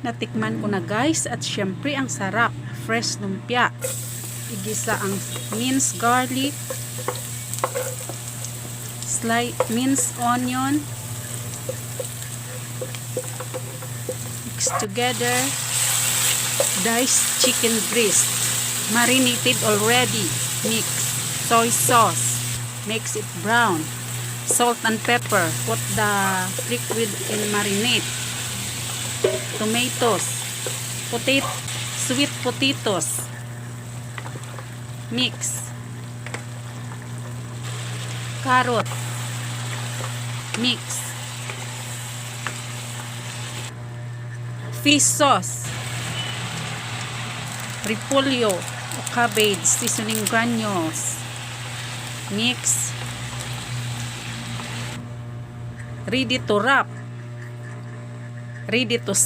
Natikman ko na guys, at syempre ang sarap. Fresh lumpia. Igisa ang minced garlic, minced onion, mix together, diced chicken breast, marinated already, mix, soy sauce, makes it brown, salt and pepper, put the liquid in marinade, tomatoes, sweet potatoes, mix, carrot, mix, fish sauce, repolyo o cabbage, seasoning granules, mix, ready to wrap, ready to